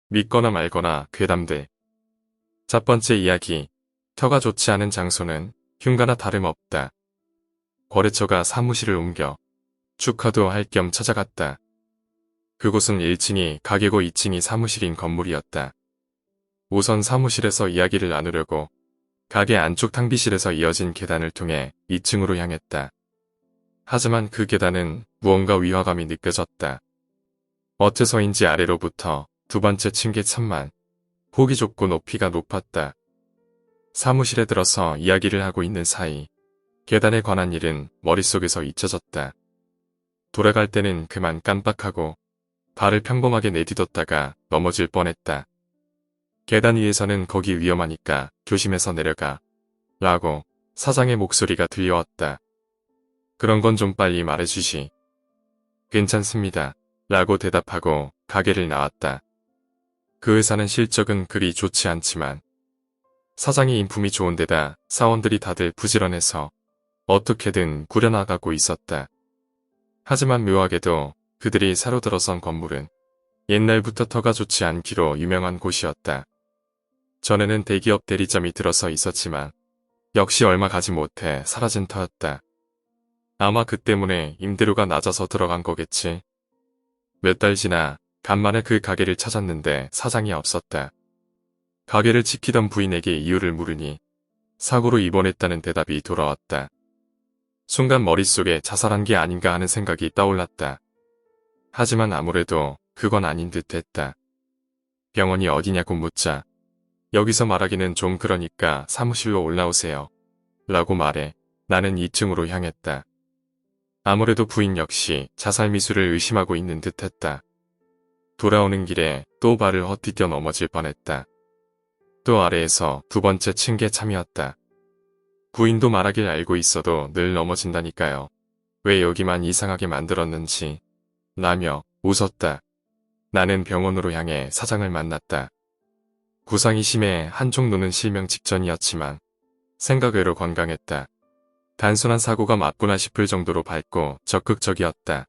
믿거나 말거나 괴담들. 첫 번째 이야기. 터가 좋지 않은 장소는 흉가나 다름없다. 거래처가 사무실을 옮겨 축하도 할 겸 찾아갔다. 그곳은 1층이 가게고 2층이 사무실인 건물이었다. 우선 사무실에서 이야기를 나누려고 가게 안쪽 탕비실에서 이어진 계단을 통해 2층으로 향했다. 하지만 그 계단은 무언가 위화감이 느껴졌다. 어째서인지 아래로부터 두 번째 층계천만 폭이 좁고 높이가 높았다. 사무실에 들어서 이야기를 하고 있는 사이 계단에 관한 일은 머릿속에서 잊혀졌다. 돌아갈 때는 그만 깜빡하고 발을 평범하게 내딛었다가 넘어질 뻔했다. 계단 위에서는 거기 위험하니까 조심해서 내려가 라고 사장의 목소리가 들려왔다. 그런 건 좀 빨리 말해주시. 괜찮습니다 라고 대답하고 가게를 나왔다. 그 회사는 실적은 그리 좋지 않지만 사장이 인품이 좋은 데다 사원들이 다들 부지런해서 어떻게든 꾸려나가고 있었다. 하지만 묘하게도 그들이 새로 들어선 건물은 옛날부터 터가 좋지 않기로 유명한 곳이었다. 전에는 대기업 대리점이 들어서 있었지만 역시 얼마 가지 못해 사라진 터였다. 아마 그 때문에 임대료가 낮아서 들어간 거겠지. 몇 달 지나 간만에 그 가게를 찾았는데 사장이 없었다. 가게를 지키던 부인에게 이유를 물으니 사고로 입원했다는 대답이 돌아왔다. 순간 머릿속에 자살한 게 아닌가 하는 생각이 떠올랐다. 하지만 아무래도 그건 아닌 듯했다. 병원이 어디냐고 묻자 여기서 말하기는 좀 그러니까 사무실로 올라오세요 라고 말해 나는 2층으로 향했다. 아무래도 부인 역시 자살 미수를 의심하고 있는 듯했다. 돌아오는 길에 또 발을 헛디뎌 넘어질 뻔했다. 또 아래에서 두 번째 층계 참이었다. 부인도 말하길 알고 있어도 늘 넘어진다니까요. 왜 여기만 이상하게 만들었는지 라며 웃었다. 나는 병원으로 향해 사장을 만났다. 구상이 심해 한쪽 눈은 실명 직전이었지만 생각 외로 건강했다. 단순한 사고가 맞구나 싶을 정도로 밝고 적극적이었다.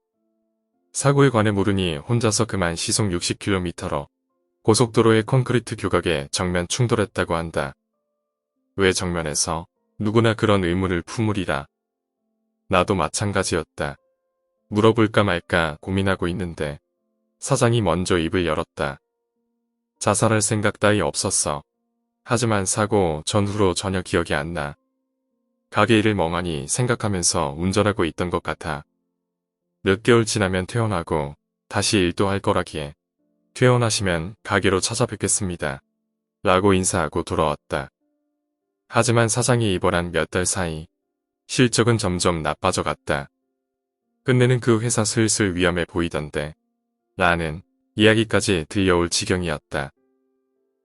사고에 관해 물으니 혼자서 그만 시속 60km로 고속도로의 콘크리트 교각에 정면 충돌했다고 한다. 왜 정면에서? 누구나 그런 의문을 품으리라. 나도 마찬가지였다. 물어볼까 말까 고민하고 있는데 사장이 먼저 입을 열었다. 자살할 생각 따위 없었어. 하지만 사고 전후로 전혀 기억이 안 나. 가게 일을 멍하니 생각하면서 운전하고 있던 것 같아. 몇 개월 지나면 퇴원하고 다시 일도 할 거라기에 퇴원하시면 가게로 찾아뵙겠습니다. 라고 인사하고 돌아왔다. 하지만 사장이 입원한 몇 달 사이 실적은 점점 나빠져 갔다. 끝내는 그 회사 슬슬 위험해 보이던데 라는 이야기까지 들려올 지경이었다.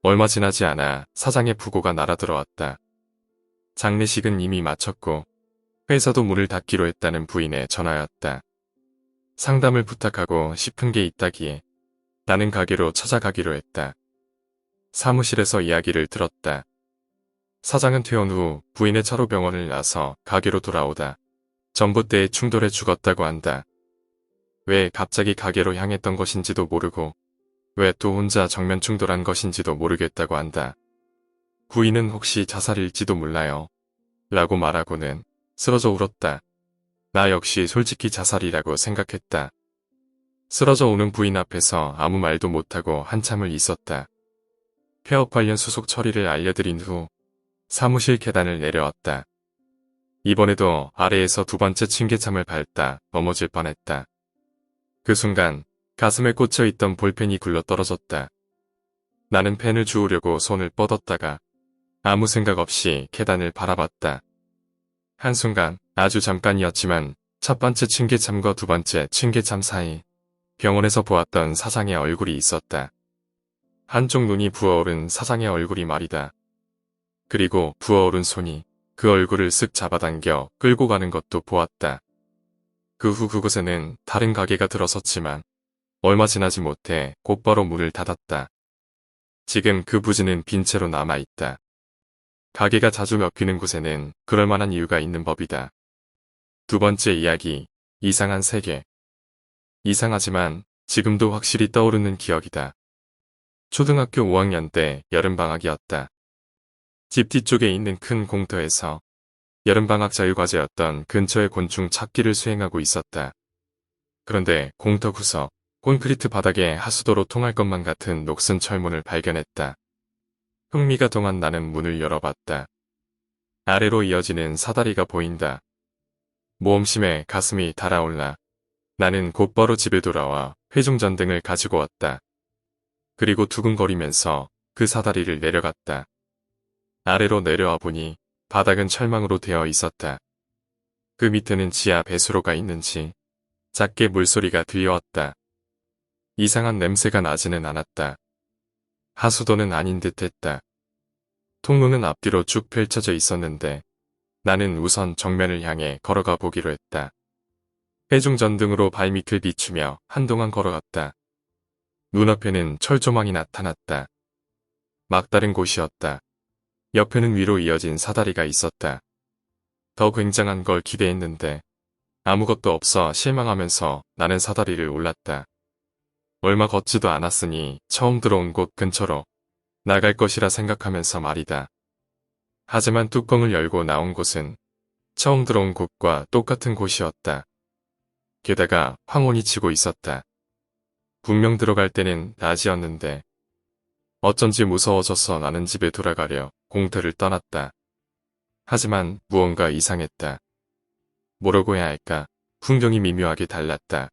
얼마 지나지 않아 사장의 부고가 날아들어왔다. 장례식은 이미 마쳤고 회사도 문을 닫기로 했다는 부인의 전화였다. 상담을 부탁하고 싶은 게 있다기에 나는 가게로 찾아가기로 했다. 사무실에서 이야기를 들었다. 사장은 퇴원 후 부인의 차로 병원을 나서 가게로 돌아오다 전봇대에 충돌해 죽었다고 한다. 왜 갑자기 가게로 향했던 것인지도 모르고 왜 또 혼자 정면 충돌한 것인지도 모르겠다고 한다. 부인은 혹시 자살일지도 몰라요. 라고 말하고는 쓰러져 울었다. 나 역시 솔직히 자살이라고 생각했다. 쓰러져 오는 부인 앞에서 아무 말도 못하고 한참을 있었다. 폐업 관련 수속 처리를 알려드린 후 사무실 계단을 내려왔다. 이번에도 아래에서 두 번째 층계참을 밟다 넘어질 뻔했다. 그 순간 가슴에 꽂혀있던 볼펜이 굴러 떨어졌다. 나는 펜을 주우려고 손을 뻗었다가 아무 생각 없이 계단을 바라봤다. 한순간 아주 잠깐이었지만 첫 번째 층계참과 두 번째 층계참 사이 병원에서 보았던 사장의 얼굴이 있었다. 한쪽 눈이 부어오른 사장의 얼굴이 말이다. 그리고 부어오른 손이 그 얼굴을 쓱 잡아당겨 끌고 가는 것도 보았다. 그 후 그곳에는 다른 가게가 들어섰지만 얼마 지나지 못해 곧바로 문을 닫았다. 지금 그 부지는 빈 채로 남아있다. 가게가 자주 먹히는 곳에는 그럴 만한 이유가 있는 법이다. 두 번째 이야기, 이상한 세계. 이상하지만 지금도 확실히 떠오르는 기억이다. 초등학교 5학년 때 여름방학이었다. 집 뒤쪽에 있는 큰 공터에서 여름방학 자유과제였던 근처의 곤충 찾기를 수행하고 있었다. 그런데 공터 구석, 콘크리트 바닥에 하수도로 통할 것만 같은 녹슨 철문을 발견했다. 흥미가 동한 나는 문을 열어봤다. 아래로 이어지는 사다리가 보인다. 모험심에 가슴이 달아올라 나는 곧바로 집에 돌아와 회중전등을 가지고 왔다. 그리고 두근거리면서 그 사다리를 내려갔다. 아래로 내려와 보니 바닥은 철망으로 되어 있었다. 그 밑에는 지하 배수로가 있는지 작게 물소리가 들려왔다. 이상한 냄새가 나지는 않았다. 하수도는 아닌 듯했다. 통로는 앞뒤로 쭉 펼쳐져 있었는데 나는 우선 정면을 향해 걸어가 보기로 했다. 회중전등으로 발밑을 비추며 한동안 걸어갔다. 눈앞에는 철조망이 나타났다. 막다른 곳이었다. 옆에는 위로 이어진 사다리가 있었다. 더 굉장한 걸 기대했는데 아무것도 없어 실망하면서 나는 사다리를 올랐다. 얼마 걷지도 않았으니 처음 들어온 곳 근처로 나갈 것이라 생각하면서 말이다. 하지만 뚜껑을 열고 나온 곳은 처음 들어온 곳과 똑같은 곳이었다. 게다가 황혼이 치고 있었다. 분명 들어갈 때는 낮이었는데 어쩐지 무서워져서 나는 집에 돌아가려 공터를 떠났다. 하지만 무언가 이상했다. 뭐라고 해야 할까? 풍경이 미묘하게 달랐다.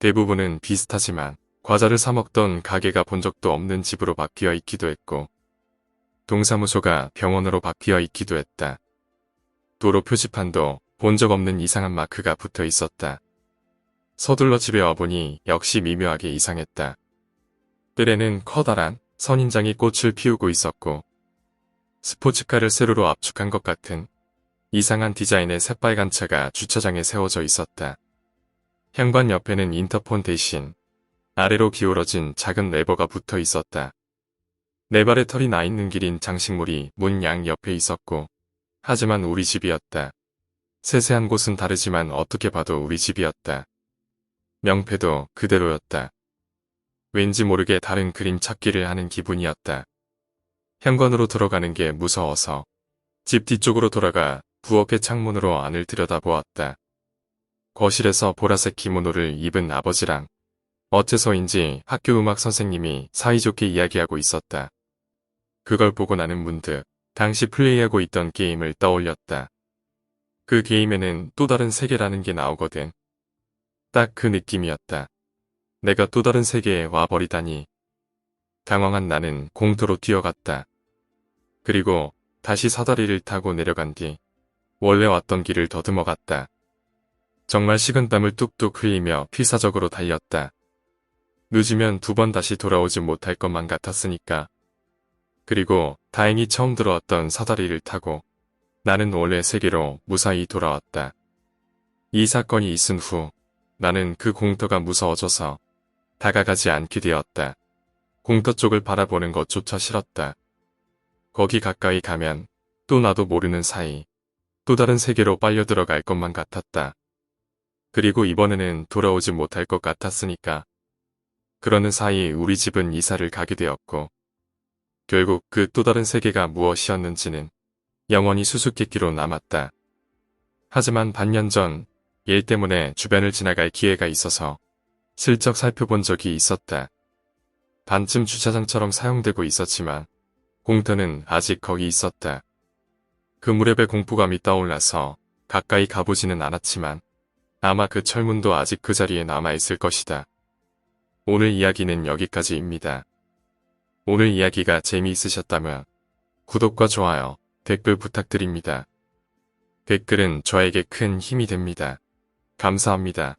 대부분은 비슷하지만 과자를 사 먹던 가게가 본 적도 없는 집으로 바뀌어 있기도 했고 동사무소가 병원으로 바뀌어 있기도 했다. 도로 표지판도 본 적 없는 이상한 마크가 붙어 있었다. 서둘러 집에 와보니 역시 미묘하게 이상했다. 뜰에는 커다란 선인장이 꽃을 피우고 있었고 스포츠카를 세로로 압축한 것 같은 이상한 디자인의 새빨간 차가 주차장에 세워져 있었다. 현관 옆에는 인터폰 대신 아래로 기울어진 작은 레버가 붙어 있었다. 네 발의 털이 나 있는 길인 장식물이 문 양 옆에 있었고 하지만 우리 집이었다. 세세한 곳은 다르지만 어떻게 봐도 우리 집이었다. 명패도 그대로였다. 왠지 모르게 다른 그림 찾기를 하는 기분이었다. 현관으로 들어가는 게 무서워서 집 뒤쪽으로 돌아가 부엌의 창문으로 안을 들여다보았다. 거실에서 보라색 기모노를 입은 아버지랑 어째서인지 학교 음악 선생님이 사이좋게 이야기하고 있었다. 그걸 보고 나는 문득 당시 플레이하고 있던 게임을 떠올렸다. 그 게임에는 또 다른 세계라는 게 나오거든. 딱 그 느낌이었다. 내가 또 다른 세계에 와버리다니. 당황한 나는 공터로 뛰어갔다. 그리고 다시 사다리를 타고 내려간 뒤 원래 왔던 길을 더듬어 갔다. 정말 식은땀을 뚝뚝 흘리며 필사적으로 달렸다. 늦으면 2번 다시 돌아오지 못할 것만 같았으니까. 그리고 다행히 처음 들어왔던 사다리를 타고 나는 원래 세계로 무사히 돌아왔다. 이 사건이 있은 후 나는 그 공터가 무서워져서 다가가지 않게 되었다. 공터 쪽을 바라보는 것조차 싫었다. 거기 가까이 가면 또 나도 모르는 사이 또 다른 세계로 빨려 들어갈 것만 같았다. 그리고 이번에는 돌아오지 못할 것 같았으니까. 그러는 사이 우리 집은 이사를 가게 되었고 결국 그 또 다른 세계가 무엇이었는지는 영원히 수수께끼로 남았다. 하지만 반년 전 일 때문에 주변을 지나갈 기회가 있어서 슬쩍 살펴본 적이 있었다. 반쯤 주차장처럼 사용되고 있었지만 공터는 아직 거기 있었다. 그 무렵의 공포감이 떠올라서 가까이 가보지는 않았지만 아마 그 철문도 아직 그 자리에 남아있을 것이다. 오늘 이야기는 여기까지입니다. 오늘 이야기가 재미있으셨다면 구독과 좋아요, 댓글 부탁드립니다. 댓글은 저에게 큰 힘이 됩니다. 감사합니다.